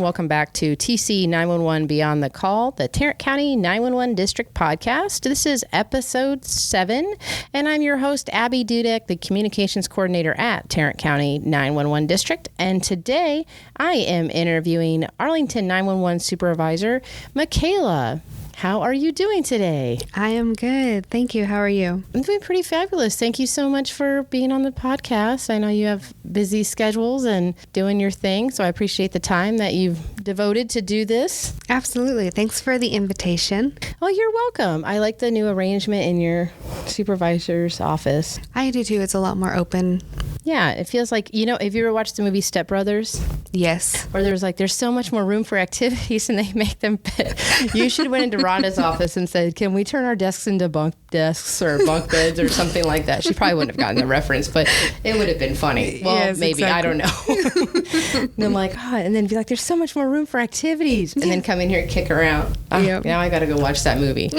welcome back to TC 911 Beyond the Call, the Tarrant County 911 District Podcast. This is episode 7, and I'm your host, Abbey, the Communications Coordinator at Tarrant County 911 District. And today, I am interviewing Arlington 911 Supervisor, Michaela. How are you doing today? I am good. Thank you. How are you? I'm doing pretty fabulous. Thank you so much for being on the podcast. I know you have busy schedules and doing your thing, so I appreciate the time that you've devoted to do this. Absolutely. Thanks for the invitation. Oh, you're welcome. I like the new arrangement in your supervisor's office. I do too. It's a lot more open. Yeah, it feels like, have you ever watched the movie Step Brothers? Yes. Where there's so much more room for activities and they make them fit. You should have went into Rhonda's office and said, can we turn our desks into bunk desks or bunk beds or something like that? She probably wouldn't have gotten the reference, but it would have been funny. Well, yes, maybe. Exactly. I don't know. And I'm like, and then be like, there's so much more room for activities. And then come in here and kick her out. Yep. Now I got to go watch that movie.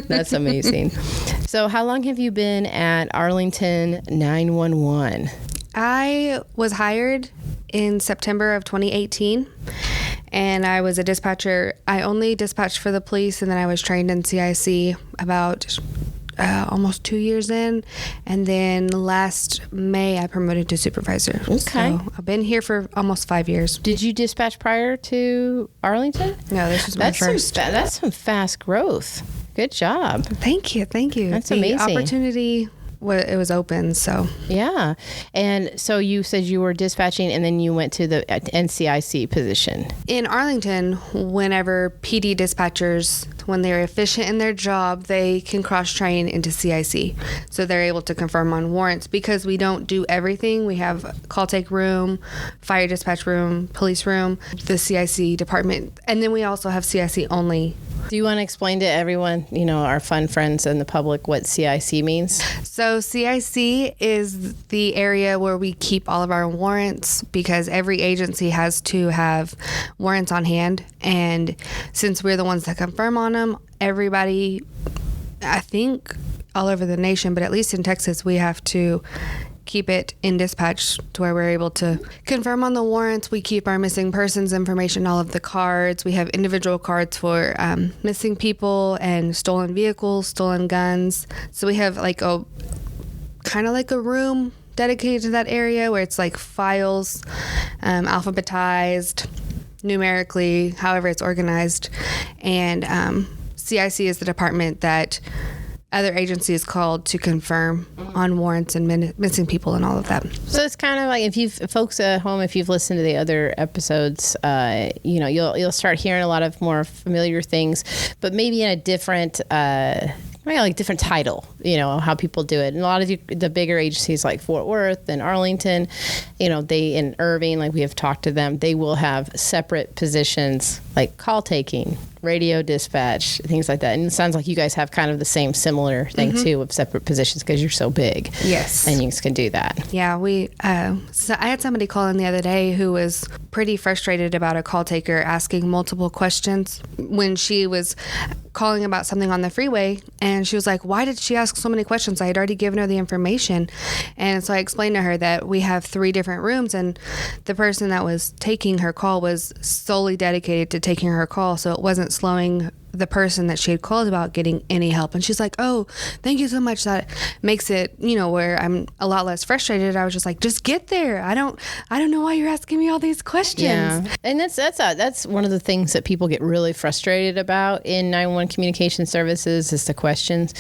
That's amazing. So how long have you been at Arlington 911? I was hired in September of 2018, and I was a dispatcher. I only dispatched for the police, and then I was trained in CIC about almost 2 years in, and then last May I promoted to supervisor. Okay. So I've been here for almost 5 years. Did you dispatch prior to Arlington? No, this was my first. That's some fast growth. Good job. Thank you. That's amazing. The opportunity, it was open, so. Yeah. And so you said you were dispatching and then you went to the NCIC position. In Arlington, whenever PD dispatchers, when they're efficient in their job, they can cross-train into CIC. So they're able to confirm on warrants because we don't do everything. We have call take room, fire dispatch room, police room, the CIC department, and then we also have CIC only. Do you want to explain to everyone, our fun friends and the public, what CIC means? So CIC is the area where we keep all of our warrants because every agency has to have warrants on hand. And since we're the ones that confirm on them, everybody, I think all over the nation, but at least in Texas, we have to keep it in dispatch to where we're able to confirm on the warrants. We keep our missing persons information, all of the cards. We have individual cards for missing people and stolen vehicles, stolen guns. So we have kind of like a room dedicated to that area where it's like files, alphabetized, numerically, however it's organized. And CIC is the department that other agencies called to confirm on warrants and missing people and all of that. So it's kind of like folks at home, if you've listened to the other episodes, you'll start hearing a lot of more familiar things, but maybe in a different different title, how people do it. And a lot of the bigger agencies like Fort Worth and Arlington, they in Irving, we have talked to them, they will have separate positions like call taking, radio dispatch, things like that. And it sounds like you guys have kind of the same similar thing too, with separate positions because you're so big. Yes. And you can do that. Yeah, so I had somebody call in the other day who was pretty frustrated about a call taker asking multiple questions when she was calling about something on the freeway, and she was like, why did she ask so many questions? I had already given her the information. And so I explained to her that we have 3 different rooms, and the person that was taking her call was solely dedicated to taking her call, so it wasn't slowing the person that she had called about getting any help. And she's like, oh, thank you so much. That makes it, where I'm a lot less frustrated. I was just like, just get there. I don't know why you're asking me all these questions. Yeah. And that's one of the things that people get really frustrated about in 911 communication services is the questions.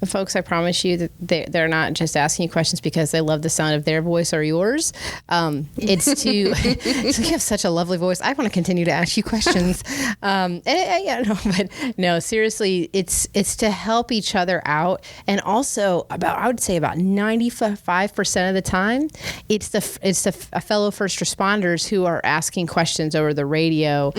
Folks, I promise you that they're not just asking you questions because they love the sound of their voice or yours. It's to you have such a lovely voice. I want to continue to ask you questions. But no, seriously, it's to help each other out. And also I would say about 95% of the time, it's the fellow first responders who are asking questions over the radio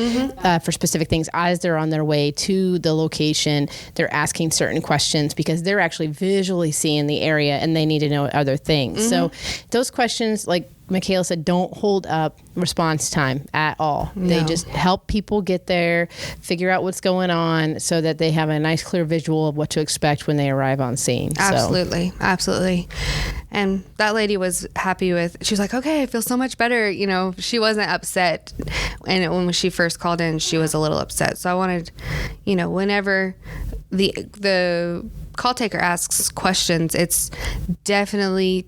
for specific things as they're on their way to the location. They're asking certain questions because they're actually visually seeing the area and they need to know other things. So those questions, Michaela said, don't hold up response time at all. No. They just help people get there, figure out what's going on so that they have a nice, clear visual of what to expect when they arrive on scene. Absolutely. Absolutely. And that lady was happy with, she was like, okay, I feel so much better. You know, she wasn't upset. And when she first called in, she was a little upset. So I wanted, you know, whenever the call taker asks questions, it's definitely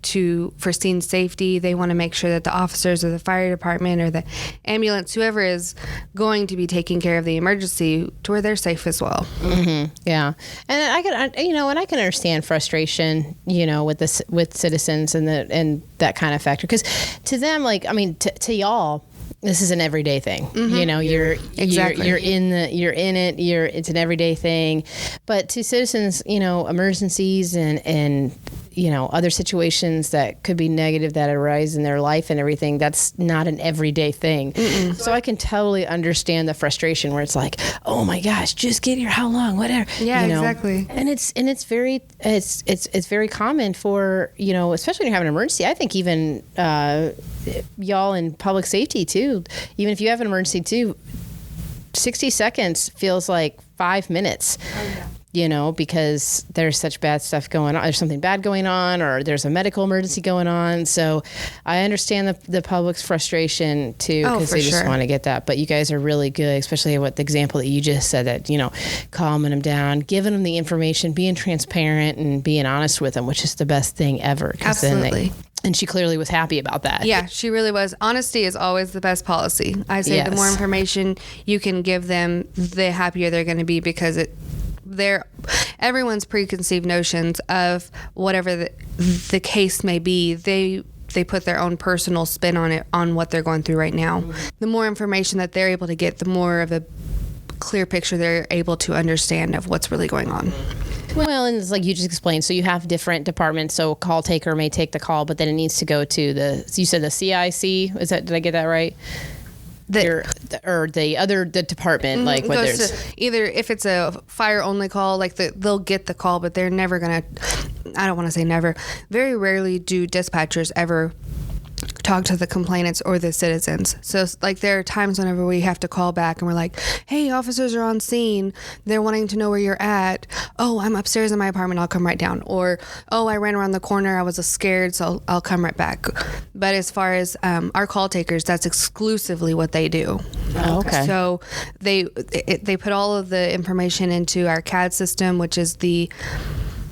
for scene safety. They want to make sure that the officers or the fire department or the ambulance, whoever is going to be taking care of the emergency, to where they're safe as well. Mm-hmm. Yeah. And I can understand frustration, you know, with citizens and that kind of factor. Because to them, like, I mean, to y'all, this is an everyday thing. Mm-hmm. You know, you're in it, it's an everyday thing. But to citizens, you know, emergencies and you know, other situations that could be negative that arise in their life and everything, that's not an everyday thing. Mm-mm. So I can totally understand the frustration where it's like, oh my gosh, just get here, how long, whatever. Yeah, you know? exactly. And it's very common for, you know, especially when you have an emergency. I think even y'all in public safety too, even if you have an emergency too, 60 seconds feels like 5 minutes. Oh, yeah. You know, because there's such bad stuff going on. There's something bad going on, or there's a medical emergency going on. So I understand the public's frustration too, because they just want to get that. But you guys are really good, especially with the example that you just said, that, you know, calming them down, giving them the information, being transparent and being honest with them, which is the best thing ever. Absolutely. And she clearly was happy about that. Yeah, she really was. Honesty is always the best policy. I say the more information you can give them, the happier they're going to be, because everyone's preconceived notions of whatever the case may be, they put their own personal spin on it, on what they're going through right now. Mm-hmm. The more information that they're able to get, the more of a clear picture they're able to understand of what's really going on. Well, and it's like you just explained. So you have different departments. So a call taker may take the call, but then it needs to go to you said the CIC. Did I get that right? The department, like whether it's either, if it's a fire only call, like they'll get the call, but they're never gonna, I don't want to say never, very rarely do dispatchers ever talk to the complainants or the citizens. So like there are times whenever we have to call back and we're like, hey, officers are on scene, they're wanting to know where you're at. Oh, I'm upstairs in my apartment, I'll come right down. Or, oh, I ran around the corner, I was scared, so I'll come right back. But as far as our call takers, that's exclusively what they do. Oh, okay. So they put all of the information into our CAD system, which is the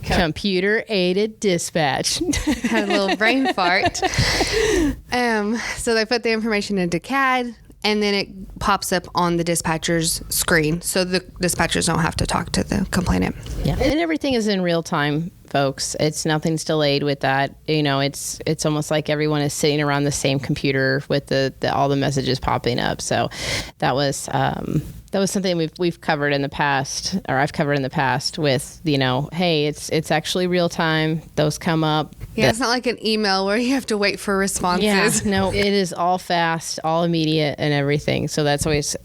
computer-aided dispatch. Had a little brain fart. So they put the information into CAD, and then it pops up on the dispatcher's screen, so the dispatchers don't have to talk to the complainant. Yeah, and everything is in real time, folks. Nothing's delayed with that. You know, it's almost like everyone is sitting around the same computer with all the messages popping up. So that was something we've covered in the past, or I've covered in the past with, you know, hey, it's actually real time. Those come up. Yeah, it's not like an email where you have to wait for responses. Yeah, no, it is all fast, all immediate and everything. So it's always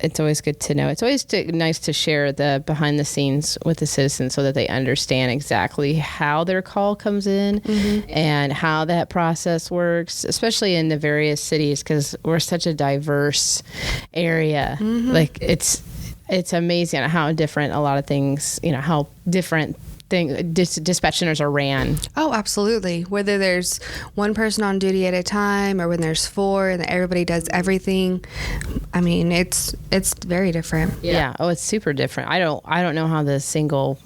good to know. It's always nice to share the behind the scenes with the citizens so that they understand exactly how their call comes in, mm-hmm. and how that process works, especially in the various cities, because we're such a diverse area. Mm-hmm. Like it's amazing how different a lot of things, you know, how different dispatch centers are ran. Oh, absolutely. Whether there's one person on duty at a time or when there's four and everybody does everything. I mean, it's very different. Yeah. Oh, it's super different. I don't know how the single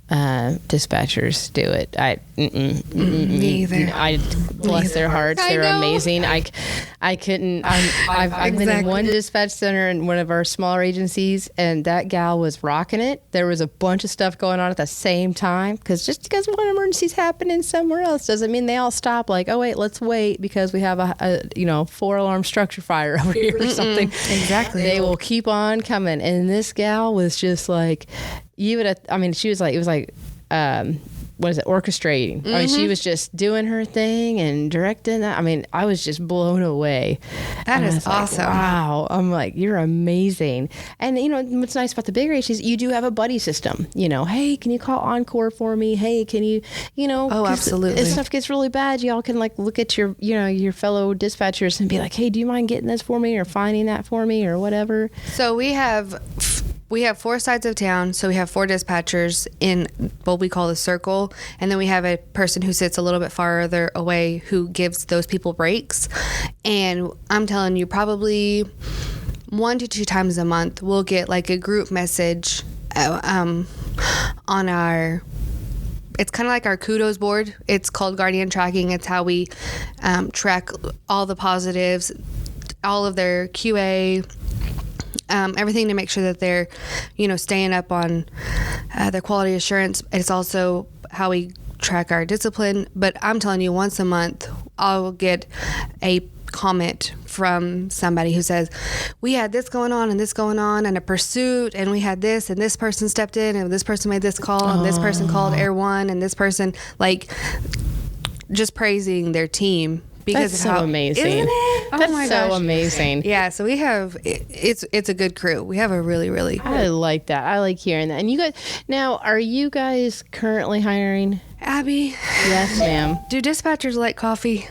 dispatchers do it. Me either. Bless their hearts. They're amazing. I couldn't. I've been in one dispatch center in one of our smaller agencies, and that gal was rocking it. There was a bunch of stuff going on at the same time, because just because one emergency's happening somewhere else doesn't mean they all stop. Like, oh wait, let's wait because we have a 4-alarm structure fire over here or something. Exactly. They will keep on coming, and this gal was just like. She was like, it was like what is it, orchestrating. I mean, she was just doing her thing and directing that. I mean, I was just blown away. That And I is was like, awesome. wow. I'm like, you're amazing. And you know, what's nice about the bigger agencies, you do have a buddy system. You know, hey, can you call Encore for me? Hey, can you, you know, Oh, 'cause absolutely. if stuff gets really bad, y'all can like look at your, you know, your fellow dispatchers and be like, hey, do you mind getting this for me or finding that for me or whatever? So we have 4 sides of town. So we have 4 dispatchers in what we call the circle, and then we have a person who sits a little bit farther away who gives those people breaks. And I'm telling you, probably 1 to 2 times a month, we'll get like a group message on our. It's kind of like our kudos board. It's called Guardian Tracking. It's how we track all the positives, all of their QA. Everything to make sure that they're, you know, staying up on their quality assurance. It's also how we track our discipline. But I'm telling you, once a month, I'll get a comment from somebody who says, we had this going on and a pursuit, and we had this, and this person stepped in, and this person made this call, and this person called Air One, and this person, like, just praising their team. Because That's of how so amazing. Isn't it? Oh That's my so gosh. amazing. Yeah, so we have it's a good crew. We have a really I like that. I like hearing that. And you guys, now, are you guys currently hiring? Abby. Yes, ma'am. Do dispatchers like coffee?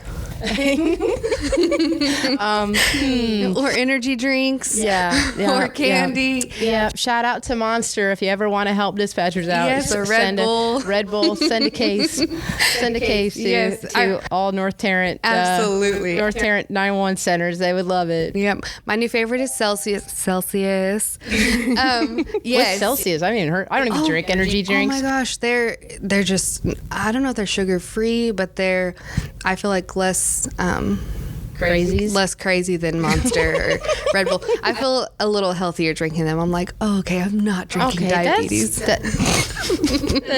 Or energy drinks? Yeah. Or candy? Yeah. Shout out to Monster if you ever want to help dispatchers out. Yes, or Red Send Bull. Red Bull. Send a case. Send a case to, Yes, to all North Tarrant. Absolutely. North Tarrant 911 centers. They would love it. Yep. My new favorite is Celsius. Yes. What's Celsius? I mean, I don't even drink energy drinks. Oh my gosh, they're just, I don't know if they're sugar free, but they're, I feel like less Crazies. less crazy than Monster or Red Bull. I feel a little healthier drinking them. I'm like, oh, okay, I'm not drinking diabetes. That's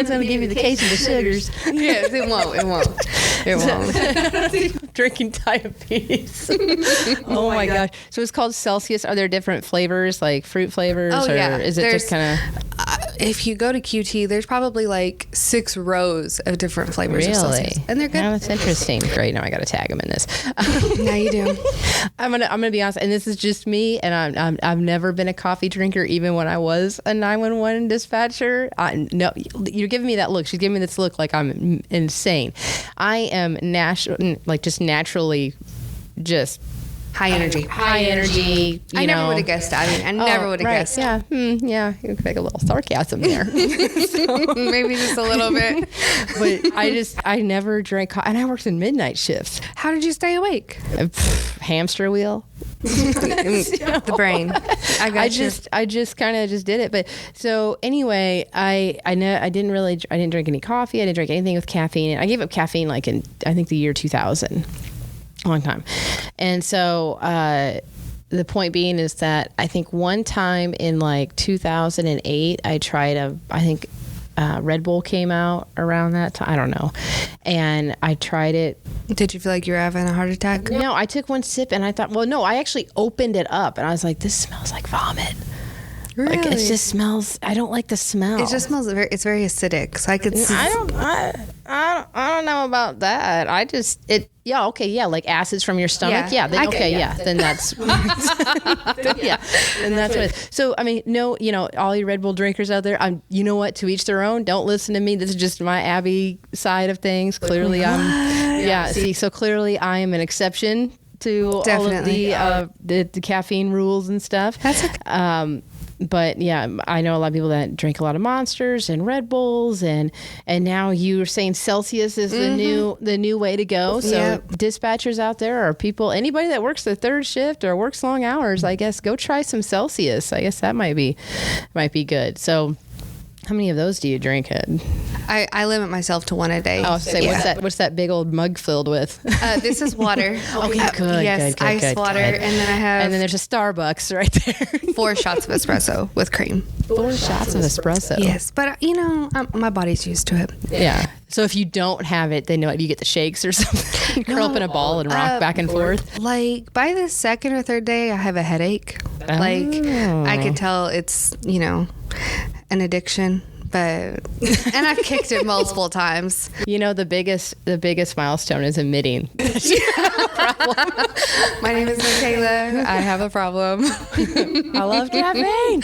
going to give you the case of the sugars. Yes, it won't. Drinking diabetes. Oh my gosh. So it's called Celsius. Are there different flavors, like fruit flavors? Oh, or yeah. is it just kind of... If you go to QT, there's probably like 6 rows of different flavors of Really? Celsius. And they're good. Yeah, that's interesting. Great. Now I got to tag them in this. Now you do. I'm gonna be honest, and this is just me, and I've never been a coffee drinker, even when I was a 911 dispatcher. No, you're giving me that look. She's giving me this look like I'm insane. I am just naturally, just High energy. high energy. I never would have guessed that. I never would have right. guessed. Yeah, yeah. You could make a little sarcasm there. Maybe just a little bit. But I never drank coffee, and I worked in midnight shifts. How did you stay awake? Hamster wheel. The brain. I just kind of just did it. But so anyway, I didn't drink any coffee. I didn't drink anything with caffeine. I gave up caffeine like in, I think, the year 2000. A long time. And so the point being is that I think one time in like 2008, I tried Red Bull came out around that time. I don't know. And I tried it. Did you feel like you were having a heart attack? No, I took one sip and I thought, well, no, I actually opened it up and I was like, this smells like vomit. Really? Like, it just smells, I don't like the smell. It just smells it's very acidic. So I could see. I don't know about that. Like acids from your stomach. Yeah. Then that's then that's what it is. So I mean, no, all you Red Bull drinkers out there, you know what, to each their own. Don't listen to me. This is just my Abbey side of things. Clearly so clearly I am an exception to Definitely. all of the caffeine rules and stuff. That's okay. But yeah, I know a lot of people that drink a lot of Monsters and Red Bulls, and now you're saying Celsius is the new way to go. So dispatchers out there, or anybody that works the third shift or works long hours, I guess go try some Celsius. I guess that might be good. So how many of those do you drink? I limit myself to 1 a day. Oh, say what's that big old mug filled with? This is water. Okay, good. Yes, good, ice good, water, good. and then I have. And then there's a Starbucks right there. 4 shots of espresso with cream. 4 shots of espresso. Yes, but my body's used to it. Yeah. So if you don't have it, then you get the shakes or something. Curl up in a ball and rock back and forth. Like by the second or third day, I have a headache. Like I can tell it's an addiction, and I've kicked it multiple times. You know, the biggest milestone is admitting. My name is Michaela. I have a problem. I love caffeine.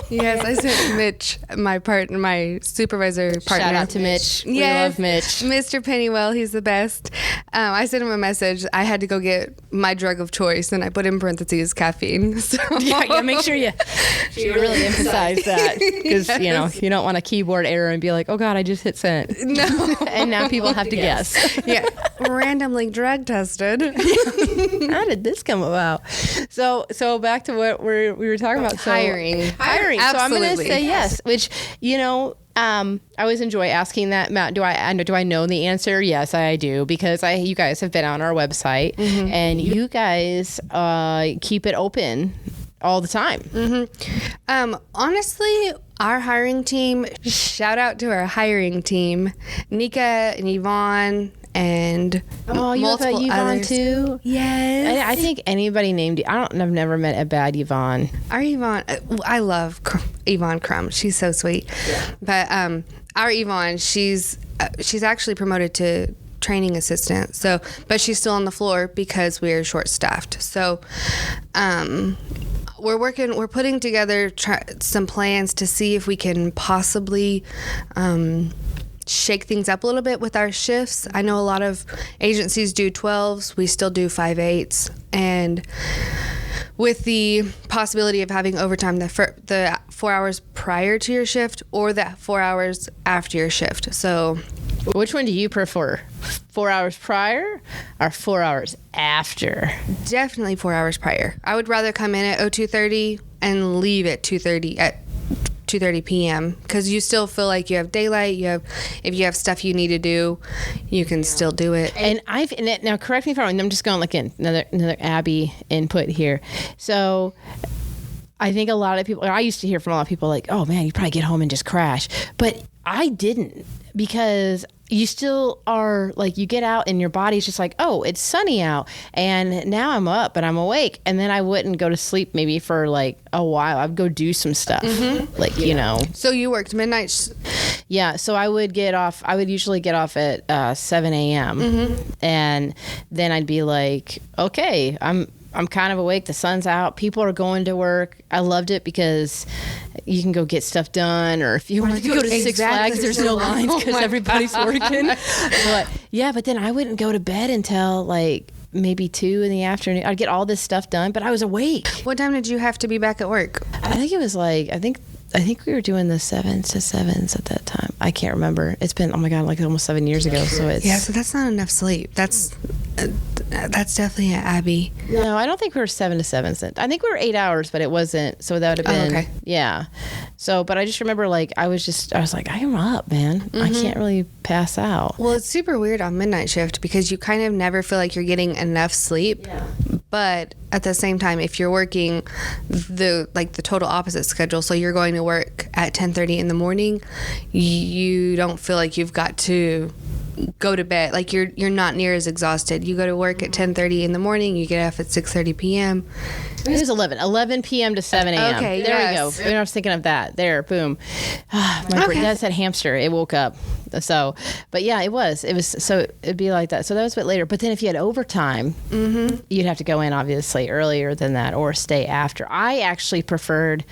Yes. I sent Mitch, my supervisor partner. Shout out to Mitch. Yes, we love Mitch. Mr. Pennywell. He's the best. I sent him a message. I had to go get my drug of choice, and I put in parentheses caffeine. So Yeah, make sure you really emphasize that, because you know you don't want a keyboard error and be like, oh God, I just hit send. No. And now people have to guess. Yeah, randomly drug tested. How did this come about? So back to what we were talking about. Hiring. Hiring. So I'm going to say yes, which, you know, I always enjoy asking that. Matt, do I know the answer? Yes, I do, because you guys have been on our website, and you guys keep it open all the time. Honestly, our hiring team, shout out to our hiring team, Nika and Yvonne and you multiple have a Yvonne others. too? Yes. I think anybody named, I've never met a bad Yvonne. Our Yvonne, I love Yvonne Crum. She's so sweet. Yeah. But our Yvonne, she's actually promoted to training assistant. So, but she's still on the floor because we're short staffed. So, we're putting together some plans to see if we can possibly shake things up a little bit with our shifts. I know a lot of agencies do 12s. We still do 5/8s. And with the possibility of having overtime the 4 hours prior to your shift or the 4 hours after your shift. So which one do you prefer? 4 hours prior or 4 hours after? Definitely 4 hours prior. I would rather come in at 02:30 and leave at 2:30 p.m. because you still feel like you have daylight. If you have stuff you need to do, you can still do it. And now correct me if I'm wrong. I'm just going to another Abbey input here. So I think a lot of people, I used to hear from a lot of people like, oh man, you probably get home and just crash. But I didn't, because you still are like, you get out and your body's just like, oh, it's sunny out and now I'm up and I'm awake. And then I wouldn't go to sleep maybe for like a while. I'd go do some stuff, you know. So you worked midnight? Yeah. So I would usually get off at 7 a.m. And then I'd be like, okay, I'm kind of awake. The sun's out. People are going to work. I loved it because you can go get stuff done. Or if you want to go to Six Flags, there's no lines because everybody's working. But then I wouldn't go to bed until like maybe 2 in the afternoon. I'd get all this stuff done, but I was awake. What time did you have to be back at work? I think it was like, I think we were doing the 7s to 7s at that time. I can't remember. It's been, oh my God, like almost 7 years ago. So it's... Yeah, so that's not enough sleep. That's definitely an Abby. No, I don't think we were 7 to 7. I think we were 8 hours, but it wasn't. So that would have been, okay. Yeah. So, but I just remember like, I was like, I am up, man. I can't really pass out. Well, it's super weird on midnight shift because you kind of never feel like you're getting enough sleep. Yeah. But at the same time, if you're working the total opposite schedule, so you're going to work at 10:30 in the morning, you don't feel like you've got to go to bed. Like you're not near as exhausted. You go to work at 10:30 in the morning, you get off at 6:30 p.m. It was 11 p.m. to 7 a.m. Okay, there we go. I was thinking of that. There, boom. That said hamster. It woke up. So, but yeah, it was. So it'd be like that. So that was a bit later. But then if you had overtime, you'd have to go in obviously earlier than that or stay after. I actually preferred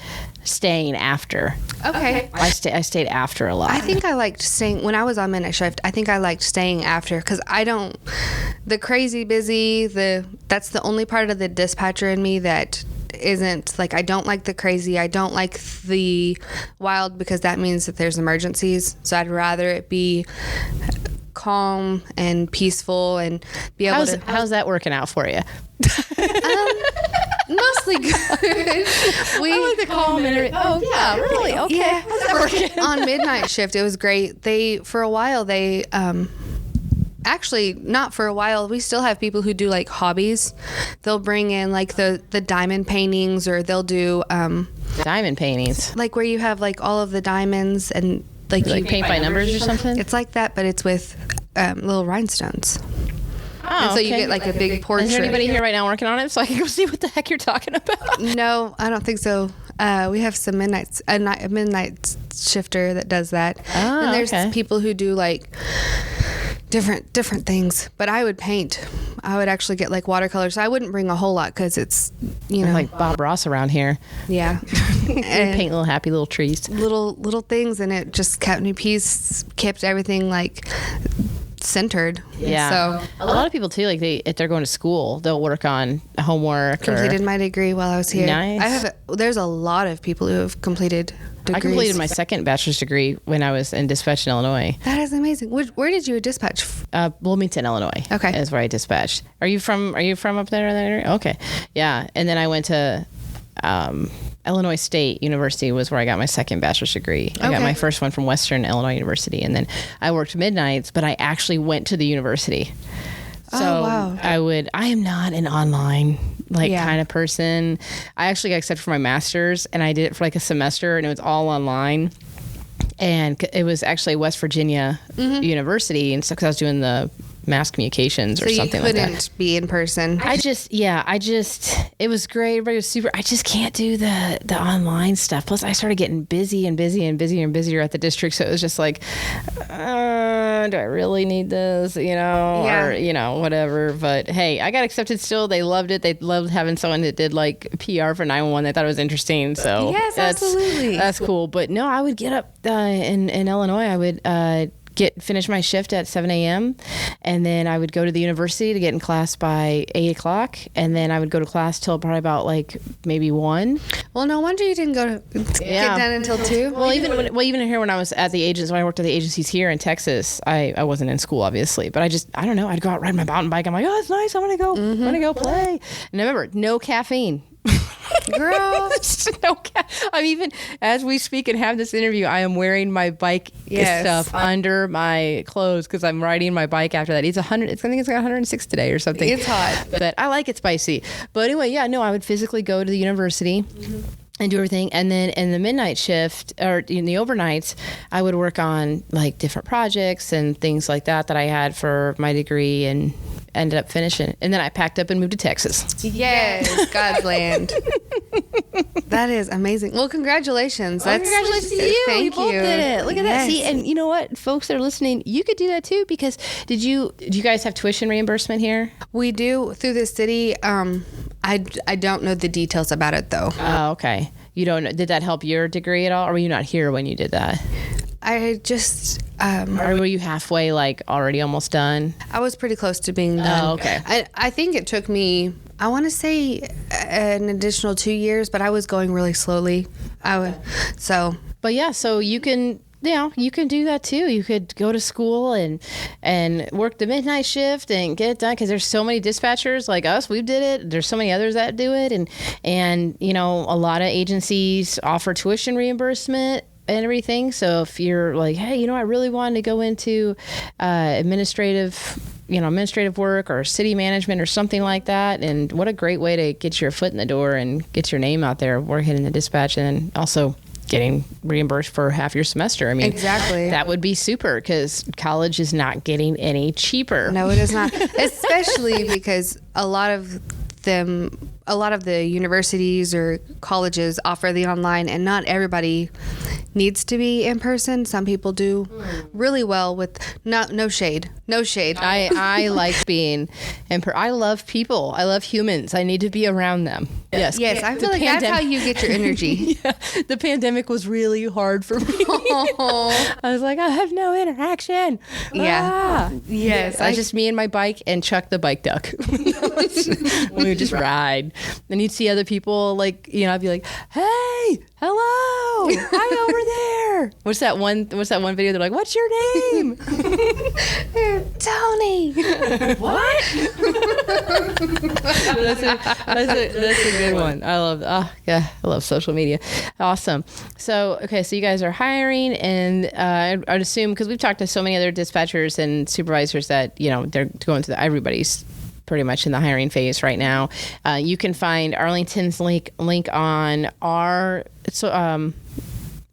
staying after. Okay. I stayed after a lot. I think I liked staying when I was on midnight shift. I think I liked staying after because the crazy busy, that's the only part of the dispatcher in me that isn't like, I don't like the crazy. I don't like the wild because that means that there's emergencies. So I'd rather it be calm and peaceful and be able to. How's that working out for you? Mostly good. I like the calm and everything. Oh yeah, really? Okay. Yeah. How's that working? On midnight shift, it was great. For a while, actually, not for a while. We still have people who do like hobbies. They'll bring in like the diamond paintings, or they'll do diamond paintings, like where you have like all of the diamonds and like you paint by numbers or something. It's like that, but it's with little rhinestones. Oh, and so okay. you get like a big portrait. Is there anybody here right now working on it so I can go see what the heck you're talking about? No, I don't think so. We have some a midnight shifter that does that. Oh, and there's okay. people who do like different things. But I would paint. I would actually get like watercolors. So I wouldn't bring a whole lot because it's, I'm like Bob Ross around here. Yeah. And paint little happy little trees. Little things, and it just kept me kept everything like centered. Yeah. So a lot of people too, like if they're going to school, they'll work on homework. completed my degree while I was here. Nice. There's a lot of people who have completed degrees. I completed my second bachelor's degree when I was in dispatch in Illinois. That is amazing. Where did you dispatch? Wilmington, Illinois. Okay. Is where I dispatched. Are you from up there? Okay. Yeah. And then I went to Illinois State University was where I got my second bachelor's degree. I got Okay. my first one from Western Illinois University. And then I worked midnights, but I actually went to the university. So wow. I am not an online Yeah. kind of person. I actually got accepted for my master's and I did it for like a semester and it was all online. And it was actually West Virginia University. And so, cause I was doing the mass communications or So you something like that. couldn't be in person. It was great. Everybody was super. I just can't do the online stuff. Plus, I started getting busy and busier at the district. So it was just like, do I really need this? Yeah. Or, whatever. But hey, I got accepted still. They loved it. They loved having someone that did like PR for 911. They thought it was interesting. So Yes, absolutely. That's cool. But no, I would get up in Illinois. I would, finish my shift at 7 a.m. and then I would go to the university to get in class by 8 o'clock. And then I would go to class till probably about like maybe 1. Well, no wonder you didn't go to get done until 2. Well, even here when I was at the agents, when I worked at the agencies here in Texas, I wasn't in school obviously, but I don't know. I'd go out ride my mountain bike. I'm like, oh, it's nice. I want to go play. And remember, no caffeine. Girl. I'm even as we speak and have this interview, I am wearing my bike stuff under my clothes because I'm riding my bike after that. I think it's got 106 today or something. It's hot. But I like it spicy. But anyway, I would physically go to the university and do everything. And then in the midnight shift or in the overnights, I would work on like different projects and things like that I had for my degree and ended up finishing. And then I packed up and moved to Texas. Yes, God's land. That is amazing. Well, congratulations. Congratulations to you. Thank We both you. did it. Look at that. Yes. See, and you know what, folks that are listening, you could do that too because do you guys have tuition reimbursement here? We do through the city. I don't know the details about it though. Oh, okay. You don't know. Did that help your degree at all? Or were you not here when you did that? I just Or were you halfway, like already almost done? I was pretty close to being done. Oh, okay. I think it took me, I want to say an additional 2 years, but I was going really slowly. But yeah, so you can do that too. You could go to school and work the midnight shift and get it done because there's so many dispatchers like us. We did it. There's so many others that do it, and a lot of agencies offer tuition reimbursement and everything. So if you're like, hey, I really wanted to go into administrative work or city management or something like that, and what a great way to get your foot in the door and get your name out there working in the dispatch and also getting reimbursed for half your semester. I mean, exactly. That would be super because college is not getting any cheaper. No, it is not. Especially because a lot of the universities or colleges offer the online, and not everybody needs to be in person. Some people do really well with no shade. I like being I love people. I love humans. I need to be around them. Yes. I feel like that's how you get your energy. Yeah, the pandemic was really hard for me. I was like, I have no interaction. Yeah. Yes. I just me and my bike and Chuck the bike duck. We would just ride. Then you'd see other people like, I'd be like, hey, hello, hi over there. What's that one video? They're like, what's your name? Tony. What? That's a good one. I love social media. Awesome. So you guys are hiring, and I'd assume because we've talked to so many other dispatchers and supervisors that they're going through everybody's pretty much in the hiring phase right now. You can find Arlington's link on our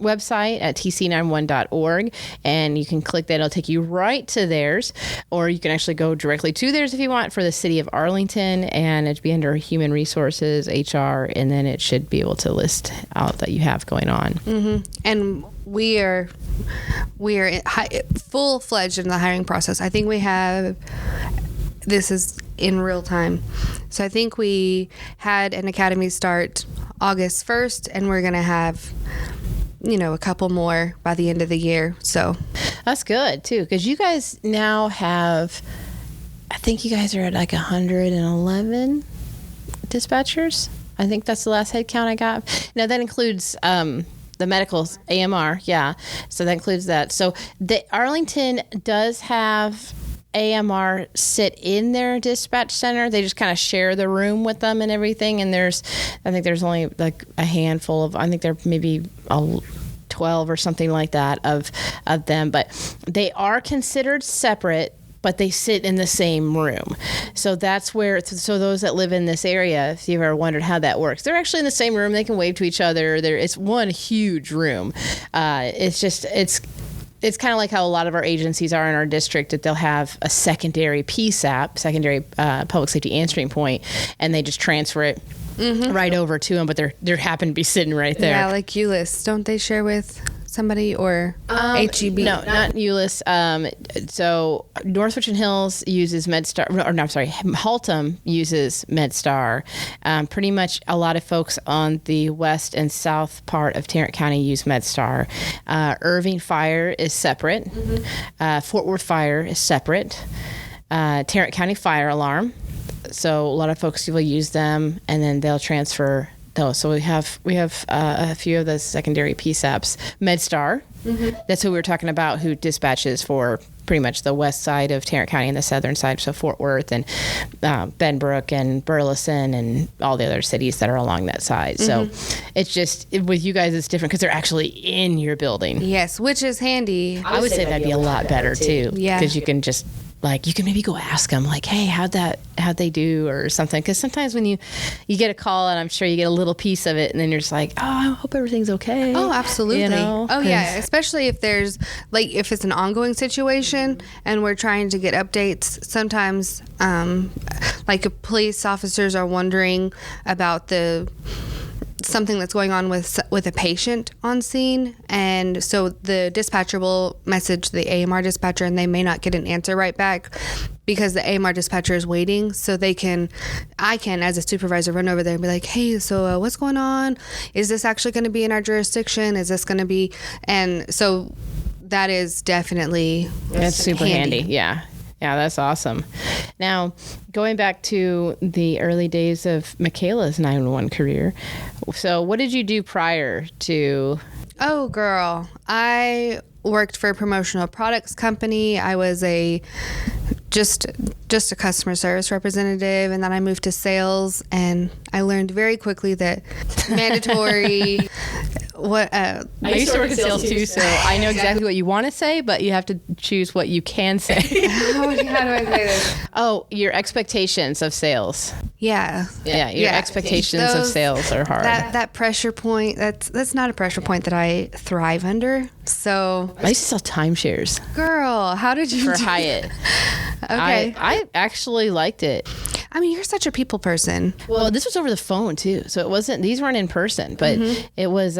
website at tc91.org, and you can click that. It'll take you right to theirs, or you can actually go directly to theirs if you want for the city of Arlington, and it'd be under Human Resources, HR, and then it should be able to list out that you have going on. Mm-hmm. And we are full-fledged in the hiring process. I think we have, this is in real time. So I think we had an academy start August 1st, and we're going to have, a couple more by the end of the year. So that's good too, because you guys now have, I think you guys are at like 111 dispatchers. I think that's the last head count I got. Now that includes the medical AMR. Yeah. So that includes that. So the Arlington does have AMR sit in their dispatch center. They just kind of share the room with them and everything. And I think there's only like a handful of, I think there maybe 12 or something like that of them, but they are considered separate, but they sit in the same room. So that's where, so those that live in this area, if you've ever wondered how that works, they're actually in the same room. They can wave to each other. It's one huge room. It's kind of like how a lot of our agencies are in our district, that they'll have a secondary PSAP, secondary public safety answering point, and they just transfer it right over to them, but they're happen to be sitting right there. Yeah, like ULIS. Don't they share with somebody, or HEB? No, not ULIS. So North Richmond Hills uses MedStar, or no, I'm sorry, Haltom uses MedStar. Pretty much a lot of folks on the west and south part of Tarrant County use MedStar. Irving Fire is separate. Fort Worth Fire is separate. Tarrant County Fire Alarm. So a lot of folks will use them, and then they'll transfer those. So we have a few of the secondary PSAPs. MedStar, that's who we were talking about, who dispatches for pretty much the west side of Tarrant County and the southern side, so Fort Worth and Benbrook and Burleson and all the other cities that are along that side. So it's just, with you guys, it's different because they're actually in your building. Yes, which is handy. I would say that'd be a lot better too. Yeah. Because you can just, like, you can maybe go ask them, like, hey, how'd they do, or something. Because sometimes when you get a call, and I'm sure you get a little piece of it, and then you're just like, oh, I hope everything's okay. Oh, absolutely. Oh, yeah. Especially if there's, like, if it's an ongoing situation and we're trying to get updates. Sometimes, like, if police officers are wondering about something that's going on with a patient on scene, and so the dispatcher will message the AMR dispatcher, and they may not get an answer right back because the AMR dispatcher is waiting. So I can, as a supervisor, run over there and be like, hey, so what's going on? Is this actually going to be in our jurisdiction? Is this going to be? And so that is definitely, that's super handy. Yeah. Yeah, that's awesome. Now, going back to the early days of Michaela's 911 career, so what did you do prior to? Oh, girl. I worked for a promotional products company. I was just a customer service representative, and then I moved to sales, and I learned very quickly that mandatory I used to work in sales too, so I know exactly what you want to say, but you have to choose what you can say. How do I say this? Oh, your expectations of sales. Yeah. Yeah, your expectations of sales are hard. That pressure point, that's not a pressure point that I thrive under. So I used to sell timeshares. Girl, how did you for Hyatt? Okay. I actually liked it. I mean, you're such a people person. Well, this was over the phone too, so these weren't in person, but it was.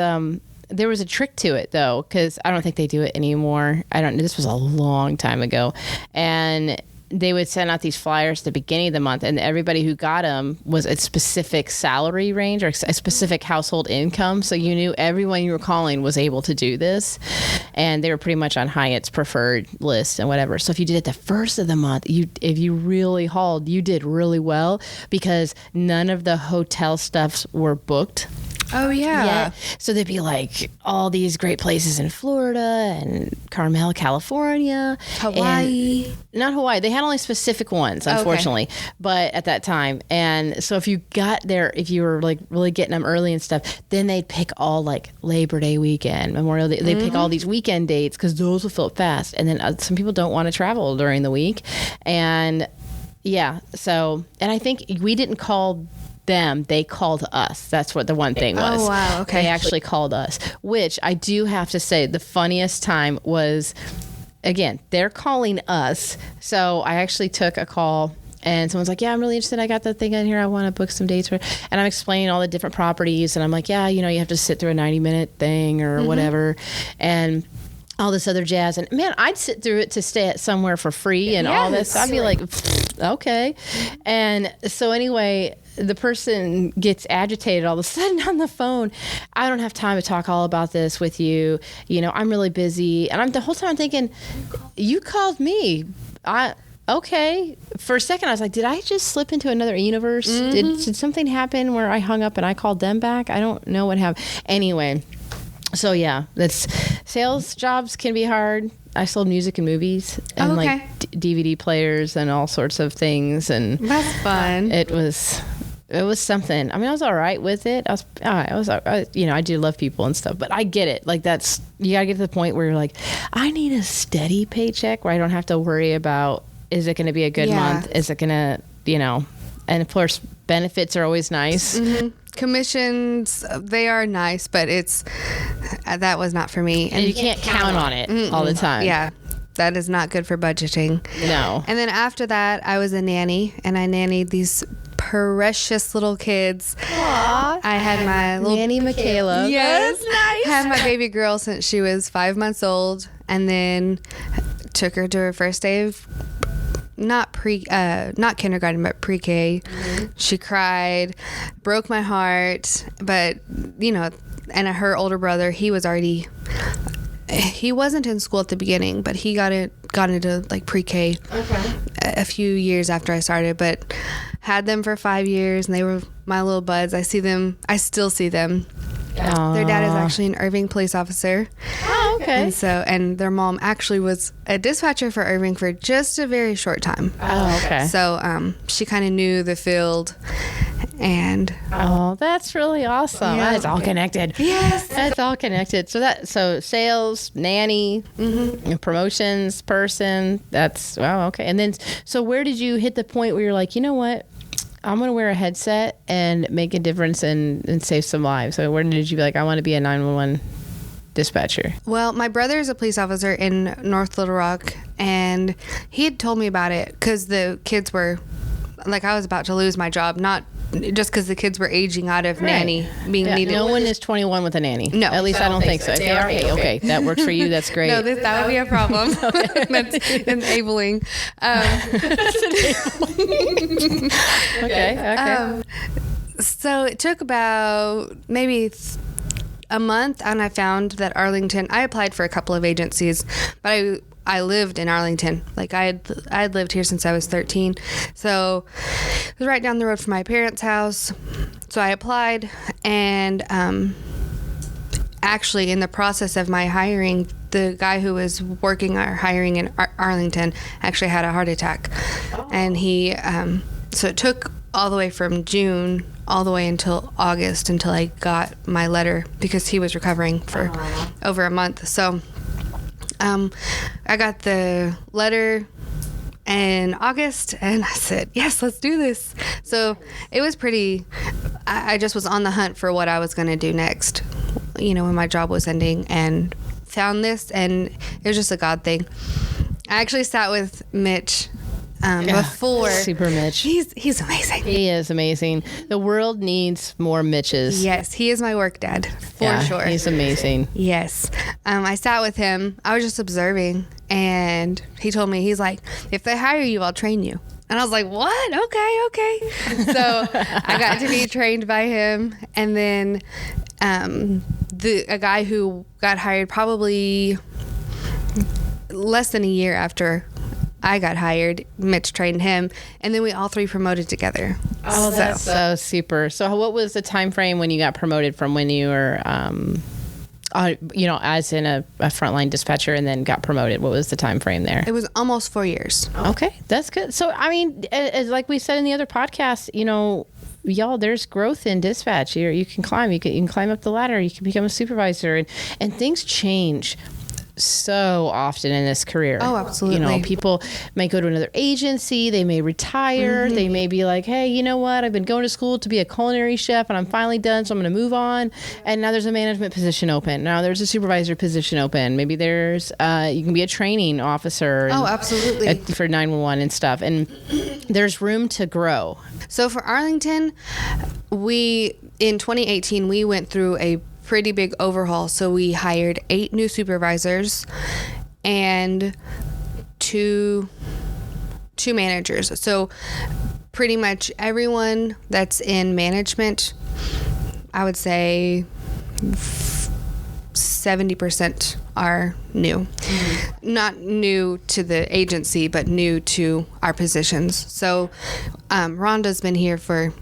There was a trick to it though, because I don't think they do it anymore. This was a long time ago, and they would send out these flyers at the beginning of the month, and everybody who got them was a specific salary range or a specific household income. So you knew everyone you were calling was able to do this, and they were pretty much on Hyatt's preferred list and whatever. So if you did it the first of the month, if you really hauled, you did really well because none of the hotel stuffs were booked. Oh, yeah. Yeah. So there'd be like all these great places in Florida and Carmel, California. Hawaii. Not Hawaii. They had only specific ones, unfortunately, but at that time. And so if you got there, if you were like really getting them early and stuff, then they'd pick all like Labor Day weekend, Memorial Day. They'd pick all these weekend dates because those will fill up fast. And then some people don't want to travel during the week. And yeah, so, and I think we didn't call them. They called us. That's what the one thing was. Oh, wow. Okay. They actually called us, which I do have to say the funniest time was, again, they're calling us. So I actually took a call and someone's like, yeah, I'm really interested. I got the thing in here. I want to book some dates for, and I'm explaining all the different properties. And I'm like, yeah, you have to sit through a 90-minute thing or whatever. And all this other jazz. And man, I'd sit through it to stay at somewhere for free and all this. I'd be like, okay. And so anyway, the person gets agitated all of a sudden on the phone. I don't have time to talk all about this with you. I'm really busy. And I'm the whole time thinking, you called me. Okay. For a second, I was like, did I just slip into another universe? Did something happen where I hung up and I called them back? I don't know what happened. Anyway. So yeah, sales jobs can be hard. I sold music and movies and DVD players and all sorts of things, and that's fun. It was something. I mean, I was all right with it. I do love people and stuff, but I get it. Like you gotta get to the point where you're like, I need a steady paycheck where I don't have to worry about, is it going to be a good month? Is it going to, and of course benefits are always nice. Commissions, they are nice, but that was not for me. And you can't count on it all the time. Yeah, that is not good for budgeting. No. And then after that, I was a nanny, and I nannied these precious little kids. Aww. I had my little nanny Michaela. Yes. That's nice. Had my baby girl since she was 5 months old, and then took her to her first day of not kindergarten, but pre-K. She cried, broke my heart, but and her older brother, he wasn't in school at the beginning, but he got into like pre-K a few years after I started, but had them for 5 years, and they were my little buds. I still see them. Aww. Their dad is actually an Irving police officer. Oh, okay. And their mom actually was a dispatcher for Irving for just a very short time. Oh, okay. So she kind of knew the field, and that's really awesome. Yeah. That's all connected. Yes, that's all connected. So sales, nanny, promotions person. That's okay. And then so where did you hit the point where you're like, you know what? I'm going to wear a headset and make a difference and save some lives. So where did you be like, I want to be a 911 dispatcher? Well, my brother is a police officer in North Little Rock, and he had told me about it because the kids were, like, I was about to lose my job, not just because the kids were aging out of nanny being needed. No one is 21 with a nanny. No. At least I don't think so. If they are, okay. That works for you. That's great. No, that would be a problem. That's enabling. Okay. So it took about maybe a month, and I found that Arlington, I applied for a couple of agencies, but I lived in Arlington. Like I had lived here since I was 13. So it was right down the road from my parents' house. So I applied, and actually in the process of my hiring, the guy who was working our hiring in Arlington actually had a heart attack. And he, so it took all the way from June all the way until August until I got my letter, because he was recovering for over a month. So I got the letter in August, and I said, yes, let's do this. So it was I just was on the hunt for what I was going to do next, when my job was ending, and found this, and it was just a God thing. I actually sat with Mitch before. Super Mitch. He's amazing. He is amazing. The world needs more Mitches. Yes, he is my work dad, for sure. He's amazing. Yes. I sat with him. I was just observing, and he told me, he's like, if they hire you, I'll train you. And I was like, what? Okay. So I got to be trained by him. And then a guy who got hired probably less than a year after I got hired, Mitch trained him, and then we all three promoted together. Oh, that's so super. So what was the time frame when you got promoted from when you were, as in a frontline dispatcher, and then got promoted? What was the time frame there? It was almost 4 years. Okay, that's good. So, I mean, as like we said in the other podcast, y'all, there's growth in dispatch. You can climb. You can climb up the ladder. You can become a supervisor, and things change so often in this career. Oh, absolutely. You know, people may go to another agency, they may retire, they may be like, hey, you know what, I've been going to school to be a culinary chef and I'm finally done, so I'm going to move on. And now there's a management position open. Now there's a supervisor position open. Maybe there's, you can be a training officer. Oh, absolutely. For 911 and stuff. And there's room to grow. So for Arlington, in 2018, we went through a pretty big overhaul. So we hired 8 new supervisors and two managers. So pretty much everyone that's in management, I would say 70% are new. Not new to the agency, but new to our positions. So Rhonda's been here for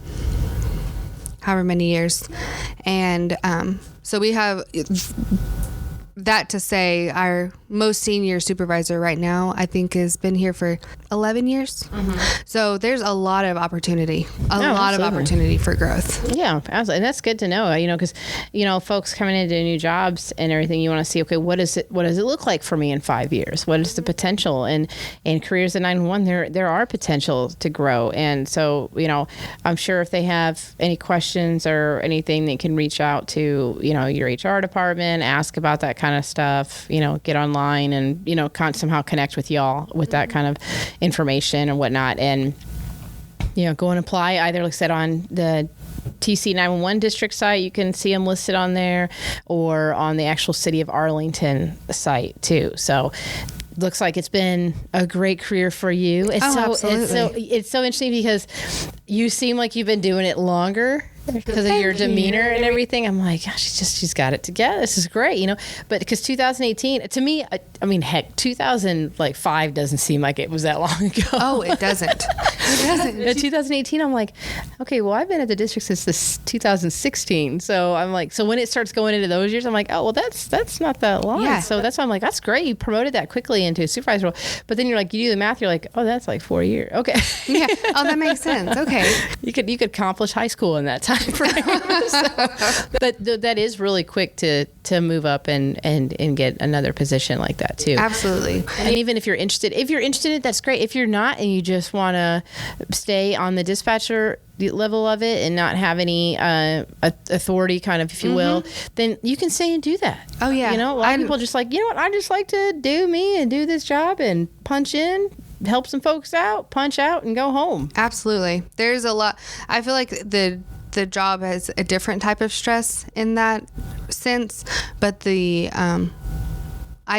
however many years. And so we have that to say, our most senior supervisor right now, I think, has been here for 11 years. So there's a lot of opportunity, lot of opportunity for growth. Yeah, absolutely. And that's good to know, you know, because, you know, folks coming into new jobs and everything, you want to see, okay, what does it look like for me in 5 years? What is the potential? And in careers in 911, there are potential to grow. And so, you know, I'm sure if they have any questions or anything, they can reach out to, you know, your HR department, ask about that kind of stuff, you know, get online and, you know, somehow connect with y'all with that kind of information and whatnot. And, you know, go and apply either, like I said, on the TC 911 district site, you can see them listed on there, or on the actual city of Arlington site too. So looks like it's been a great career for you. Absolutely. It's so interesting because you seem like you've been doing it longer because of your demeanor and everything. I'm like, gosh, she's got it together. This is great, you know. But because 2018, to me, I mean, heck, 2005 doesn't seem like it was that long ago. Oh, it doesn't. It doesn't. In 2018, I'm like, okay, well, I've been at the district since this 2016. So I'm like, so when it starts going into those years, I'm like, oh, well, that's not that long. Yeah. So that's why I'm like, that's great. You promoted that quickly into a supervisor role. But then you're like, you do the math, you're like, oh, that's like 4 years. Okay. Yeah. Oh, that makes sense. Okay. You could accomplish high school in that time frame. But that is really quick to move up and get another position like that too. Absolutely. And even if you're interested in it, that's great. If you're not and you just want to stay on the dispatcher level of it and not have any authority, kind of, if you will, then you can stay and do that. Oh yeah. You know, a lot of people just like, you know what, I just like to do me and do this job and punch in, help some folks out, punch out, and go home. Absolutely. There's a lot. I feel like the job has a different type of stress in that sense, but I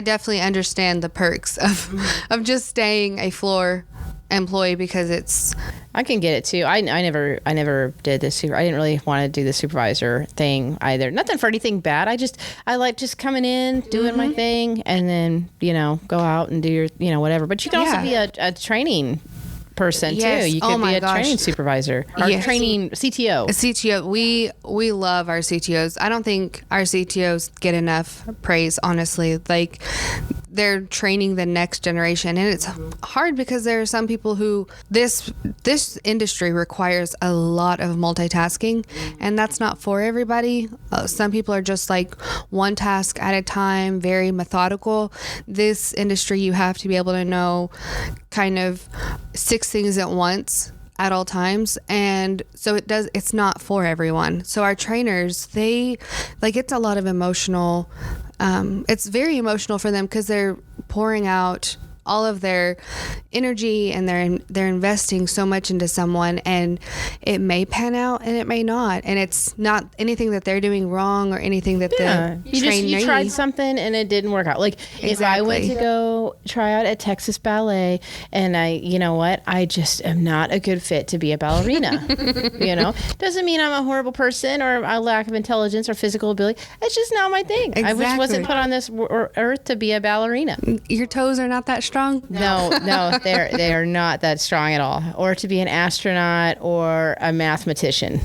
definitely understand the perks of just staying a floor employee, because I can get it too. I never did this. I didn't really want to do the supervisor thing either. Nothing for anything bad. I like just coming in, doing my thing, and then, you know, go out and do your, you know, whatever. But you can also be a training person too. You could be a training supervisor or training CTO. A CTO. We love our CTOs. I don't think our CTOs get enough praise, honestly. Like, they're training the next generation, and it's hard because there are some people who this industry requires a lot of multitasking, and that's not for everybody. Some people are just like one task at a time, very methodical. This industry, you have to be able to know kind of 6 things at once at all times, and so it's not for everyone. So our trainers, it's a lot of emotional, it's very emotional for them, because they're pouring out all of their energy, and they're investing so much into someone, and it may pan out and it may not, and it's not anything that they're doing wrong or anything that you tried something and it didn't work out. Like, if I went to go try out at Texas Ballet and you know what, I just am not a good fit to be a ballerina. You know, doesn't mean I'm a horrible person or a lack of intelligence or physical ability. It's just not my thing. Exactly. I wasn't put on this earth to be a ballerina. Your toes are not that strong? No, they are not that strong at all. Or to be an astronaut or a mathematician.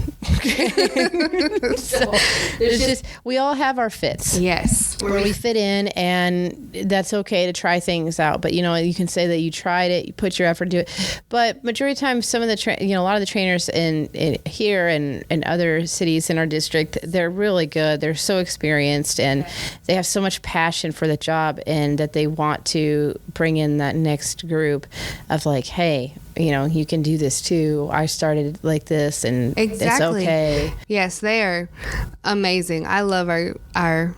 So there's just, we all have our fits. Yes. Where we fit in, and that's okay to try things out. But, you can say that you tried it, you put your effort into it. But majority of the time, some of the, a lot of the trainers in here and other cities in our district, they're really good. They're so experienced, and they have so much passion for the job, and that they want to bring in that next group of like, hey, you can do this too. I started like this, and it's okay. Yes, they are amazing. I love our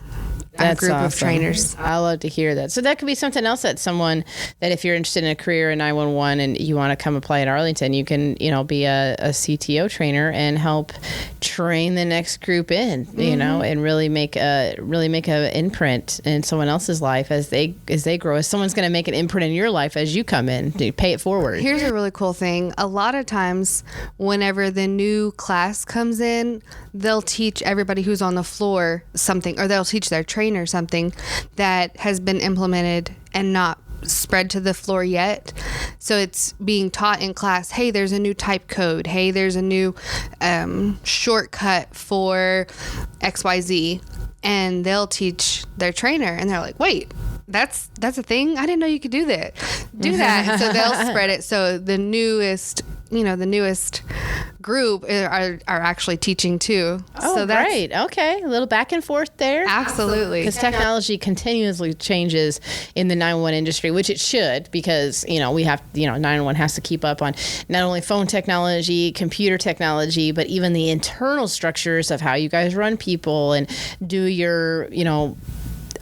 group of trainers. I love to hear that. So that could be something else that if you're interested in a career in 911 and you want to come apply at Arlington, you can, be a CTO trainer and help train the next group in, and really make a imprint in someone else's life as they grow. As someone's going to make an imprint in your life as you come in, to pay it forward. Here's a really cool thing. A lot of times whenever the new class comes in, they'll teach everybody who's on the floor something, or they'll teach their trainer something that has been implemented and not spread to the floor yet. So it's being taught in class. Hey, there's a new type code. Hey, there's a new shortcut for XYZ. And they'll teach their trainer, and they're like, wait, that's a thing? I didn't know you could do that. So they'll spread it. So the newest group are actually teaching too. Oh, so that's great. Okay. A little back and forth there. Absolutely. Because technology continuously changes in the 911 industry, which it should, because, we have, 911 has to keep up on not only phone technology, computer technology, but even the internal structures of how you guys run people and do your,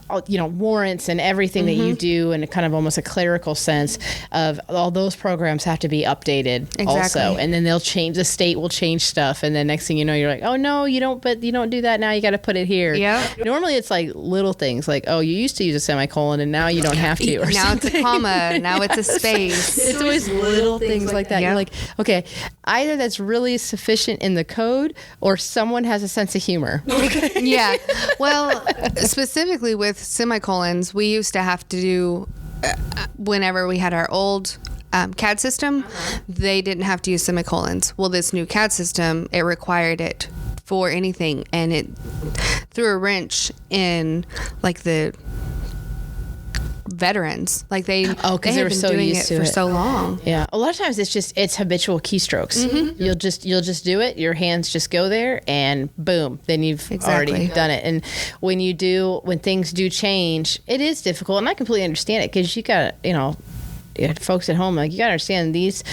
warrants and everything that you do, in a kind of almost a clerical sense of all those programs have to be updated also. And then the state will change stuff. And then next thing you know, you're like, oh no, you don't do that. Now you got to put it here. Yeah. Normally it's like little things like, oh, you used to use a semicolon and now you don't have to. Or now something. It's a comma. Now it's a space. It's always little things like that. Yep. You're like, okay, either that's really sufficient in the code or someone has a sense of humor. Yeah. Well, specifically with semicolons, we used to have to do, whenever we had our old CAD system, they didn't have to use semicolons. Well, this new CAD system, it required it for anything, and it threw a wrench in like the veterans, like they were been so doing used it to for it. so long. Yeah, a lot of times it's habitual keystrokes. You'll just do it. Your hands just go there, and boom, then you've already done it. And when things do change, it is difficult, and I completely understand it, because you got folks at home, like, you got to understand these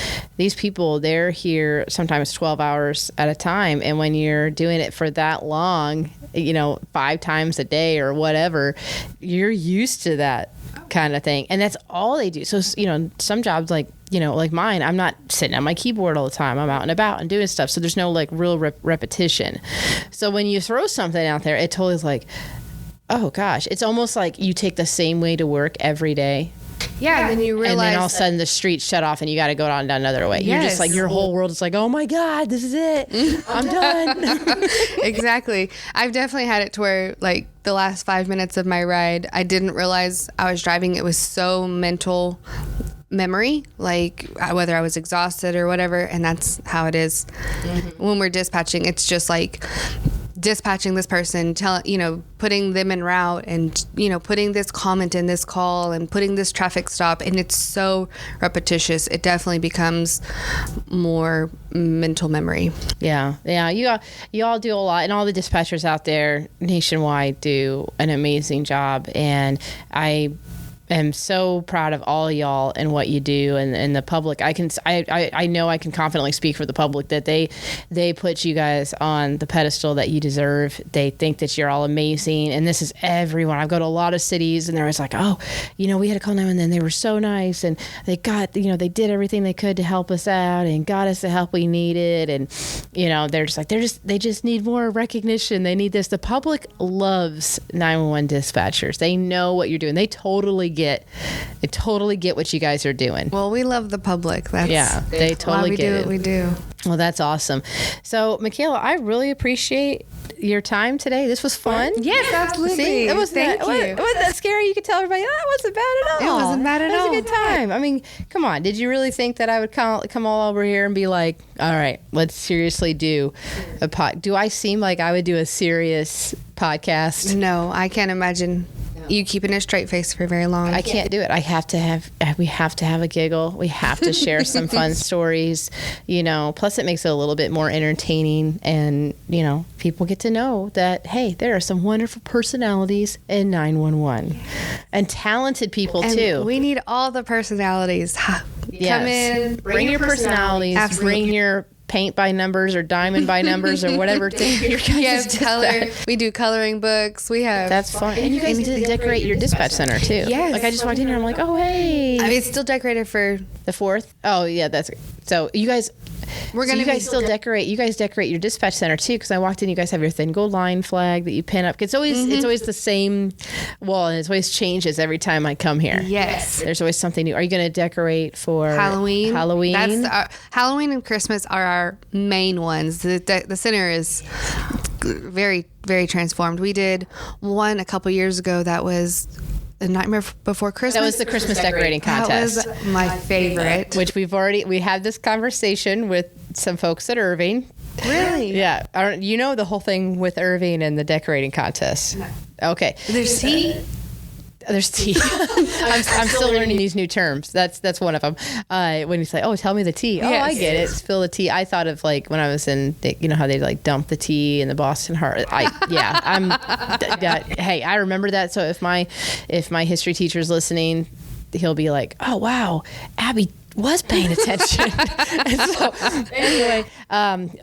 people, they're here sometimes 12 hours at a time, and when you're doing it for that long, 5 times a day or whatever, you're used to that kind of thing, and that's all they do. So some jobs like mine, I'm not sitting on my keyboard all the time. I'm out and about and doing stuff, so there's no like real repetition. So when you throw something out there, it totally is like, oh gosh, it's almost like you take the same way to work every day. Yeah, and then you realize, and then all of a sudden the streets shut off and you got to go down another way. Yes. You're just like, your whole world is like, oh my God, this is it. I'm done. Exactly. I've definitely had it to where, like, the last 5 minutes of my ride, I didn't realize I was driving. It was so mental memory, like whether I was exhausted or whatever. And that's how it is when we're dispatching. It's just like dispatching this person, putting them en route, and putting this comment in this call, and putting this traffic stop, and it's so repetitious. It definitely becomes more mental memory. Yeah. You all do a lot, and all the dispatchers out there nationwide do an amazing job, and I am so proud of all y'all and what you do, and the public. I know I can confidently speak for the public that they put you guys on the pedestal that you deserve. They think that you're all amazing, and this is everyone. I've go to a lot of cities, and they're always like, oh, we had to call them, and then they were so nice, and they got, they did everything they could to help us out and got us the help we needed, and they're just like, they just need more recognition. They need this. The public loves 911 dispatchers. They know what you're doing. They totally get what you guys are doing. Well, we love the public. They totally why we get do it. what we do. Well, that's awesome. So, Michaela, I really appreciate your time today. This was fun. Yes, absolutely. See, it wasn't Thank that, you. Wasn't that scary? You could tell everybody, that wasn't bad at all. It wasn't bad at all. It was a good time. I mean, come on. Did you really think that I would come all over here and be like, all right, let's seriously do a pod? Do I seem like I would do a serious podcast? No, I can't imagine you keeping a straight face for very long. I can't do it. We have to have a giggle. We have to share some fun stories, plus it makes it a little bit more entertaining, and, people get to know that, hey, there are some wonderful personalities in 911 and talented people too. We need all the personalities. Yes. Come in, bring your personalities, Absolutely. bring your paint by numbers or diamond by numbers or whatever your guys' color. We do coloring books. We have. That's fun. And you guys did decorate your dispatch center too. Yes. Like I just walked in here, I'm like, oh hey. I mean, it's still decorated for the 4th. Oh yeah, that's so you guys. You guys still decorate. You guys decorate your dispatch center too, because I walked in. You guys have your thin gold line flag that you pin up. It's always the same wall, and it always changes every time I come here. Yes, there's always something new. Are you going to decorate for Halloween? That's Halloween and Christmas are our main ones. The center is very, very transformed. We did one a couple years ago that was The Nightmare Before Christmas. That was the Christmas decorating contest. That was my favorite. Which we had this conversation with some folks at Irving. Really? Yeah. You know the whole thing with Irving and the decorating contest. No. Okay. There's tea. There's tea. I'm still learning these new terms. That's one of them. When you say, "Oh, tell me the tea." Oh, yes. I get it. Spill the tea. I thought of like when I was in, how they like dump the tea in the Boston Heart. Hey, I remember that. So if my history teacher's listening, he'll be like, "Oh, wow, Abbey was paying attention." And so anyway,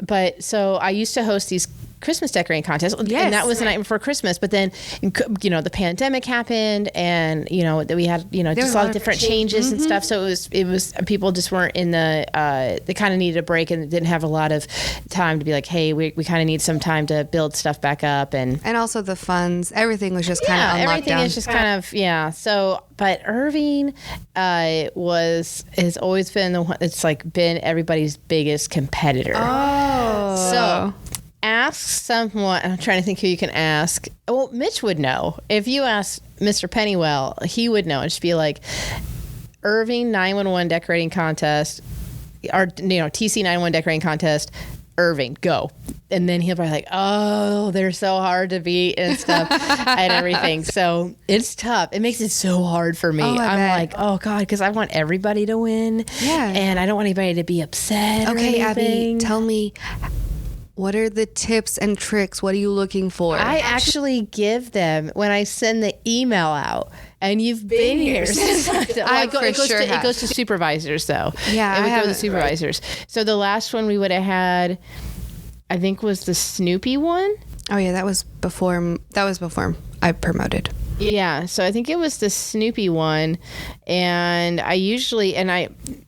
but so I used to host these Christmas decorating contest, yes. And that was the night before Christmas. But then, the pandemic happened, and that we had just a lot of different changes and stuff. So it was people just weren't in the they kind of needed a break and didn't have a lot of time to be like, hey, we kind of need some time to build stuff back up, and also the funds, everything was just kind of on everything lockdown. is just kind of So, but Irving has always been the one that's like been everybody's biggest competitor. Oh, so. Ask someone. I'm trying to think who you can ask. Well, Mitch would know. If you ask Mr. Pennywell, he would know. And just be like, Irving 911 decorating contest, or TC 911 decorating contest, Irving, go. And then he'll be like, oh, they're so hard to beat and stuff and everything. So it's tough. It makes it so hard for me. I'm like, oh God, because I want everybody to win. Yeah. And I don't want anybody to be upset. Okay, or Abby, tell me, what are the tips and tricks? What are you looking for? I actually give them when I send the email out. And you've been here since it goes to supervisors, though. Yeah, it would go to supervisors. So the last one we would have had, I think, was the Snoopy one. Oh yeah, that was before I promoted. Yeah, so I think it was the Snoopy one, and I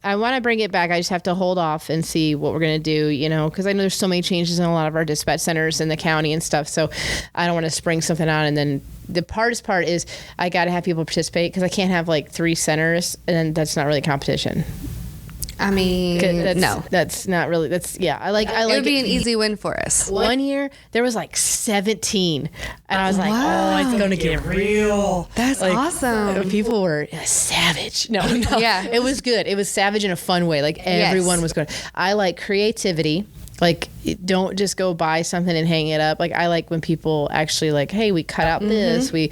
want to bring it back. I just have to hold off and see what we're going to do, because I know there's so many changes in a lot of our dispatch centers in the county and stuff, so I don't want to spring something out. And then the hardest part is I got to have people participate, because I can't have like 3 centers, and that's not really competition. I mean, no, that's not really. I like. It would be an easy win for us. One year there was like 17, and I was like, wow. "Oh, it's gonna get real." That's awesome. People were savage. No, yeah, it was good. It was savage in a fun way. Like everyone was good. I like creativity. Like, don't just go buy something and hang it up. Like, I like when people actually like, hey, we cut out this, we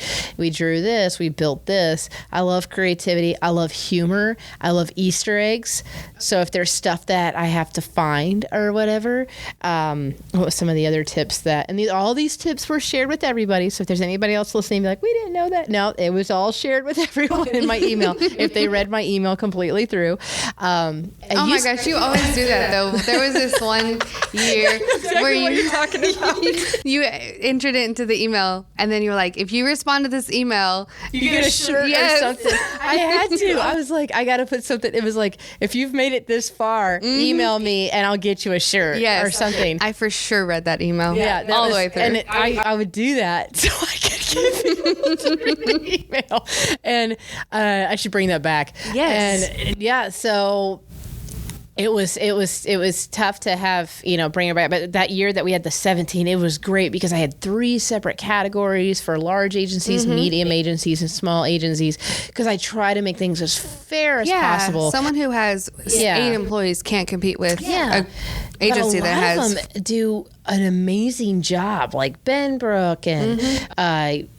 drew this, we built this. I love creativity. I love humor. I love Easter eggs. So if there's stuff that I have to find or whatever, what was some of the other tips all these tips were shared with everybody. So if there's anybody else listening, be like, we didn't know that. No, it was all shared with everyone in my email. If they read my email completely through. Oh my gosh, you always do that though. There was this one year where you're talking about. You entered it into the email, and then you were like, if you respond to this email, you get a shirt or something. I had to. I was like, I got to put something. It was like, if you've made it this far, email me and I'll get you a shirt or something. I for sure read that email. Yeah, all the way through. And I would do that so I could give people to read the email. And I should bring that back. Yes. And so It was tough to have, bring it back. But that year that we had the 17, it was great because I had 3 separate categories for large agencies, medium agencies, and small agencies, because I try to make things as fair as possible. Someone who has 8 employees can't compete with an agency that has. A lot of them do an amazing job, like Benbrook and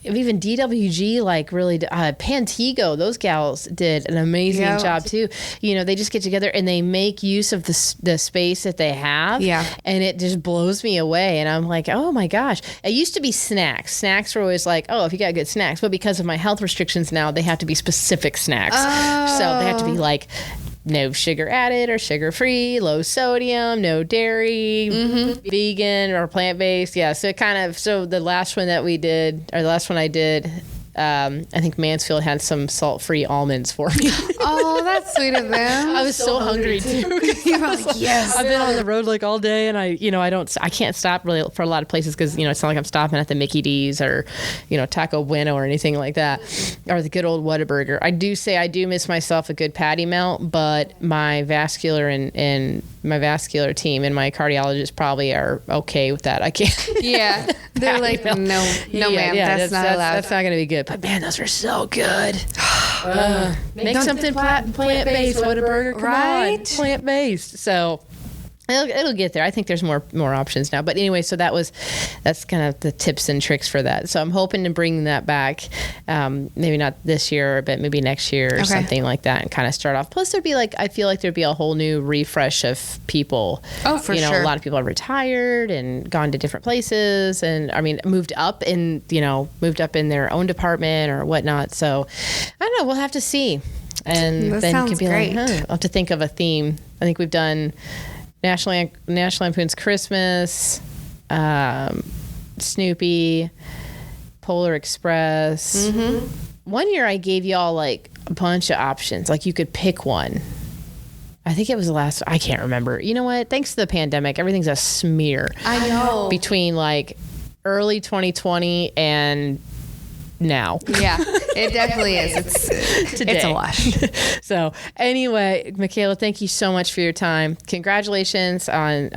even DWG, like really, Pantego, those gals did an amazing job too. They just get together and they make use of the space that they have. Yeah. And it just blows me away. And I'm like, oh my gosh. It used to be snacks. Snacks were always like, oh, if you got good snacks. But because of my health restrictions now, they have to be specific snacks. So they have to be like, no sugar added or sugar free, low sodium, no dairy, vegan or plant based. Yeah. So the last one I did, I think Mansfield had some salt-free almonds for me. Oh, that's sweet of them. I was so hungry too. You were like, yes. I've been on the road like all day, and I can't stop really for a lot of places because it's not like I'm stopping at the Mickey D's or Taco Bueno or anything like that, or the good old Whataburger. I do miss myself a good patty melt, but my vascular and my vascular team and my cardiologist probably are okay with that. I can't. Yeah, they're like, no, ma'am, that's not allowed. That's not going to be good. But man, those are so good. Make something plant-based. Whataburger, come on, plant-based. So it'll get there. I think there's more options now. But anyway, so that's kind of the tips and tricks for that. So I'm hoping to bring that back, maybe not this year, but maybe next year or something like that, and kind of start off. Plus, I feel like there'd be a whole new refresh of people. Oh, for sure. A lot of people are retired and gone to different places, and moved up in their own department or whatnot. So I don't know. We'll have to see. And that then sounds you can be great. like, I'll have to think of a theme. I think we've done National Lampoon's Christmas, Snoopy, Polar Express. One year I gave y'all like a bunch of options. Like you could pick one. I think it was I can't remember. You know what? Thanks to the pandemic, everything's a smear. I know. Between like early 2020 and now. Yeah, it definitely is. It's a wash. So anyway, Michaela, thank you so much for your time. Congratulations on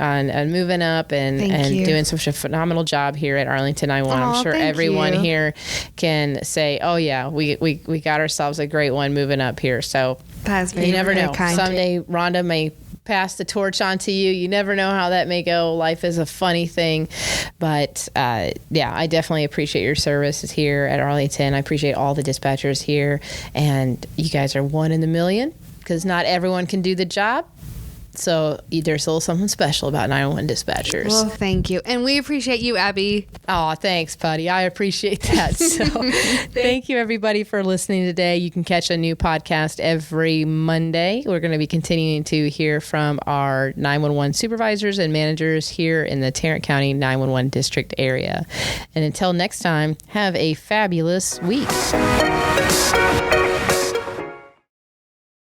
moving up and doing such a phenomenal job here at Arlington 911. I'm sure everyone here can say, oh yeah, we got ourselves a great one moving up here. So you never know. Someday Rhonda may pass the torch on to you. You never know how that may go. Life is a funny thing. But I definitely appreciate your services here at Arlington. I appreciate all the dispatchers here. And you guys are one in a million because not everyone can do the job. So there's a little something special about 911 dispatchers. Well, thank you. And we appreciate you, Abbey. Oh, thanks, buddy. I appreciate that. So thank you, everybody, for listening today. You can catch a new podcast every Monday. We're going to be continuing to hear from our 911 supervisors and managers here in the Tarrant County 911 district area. And until next time, have a fabulous week.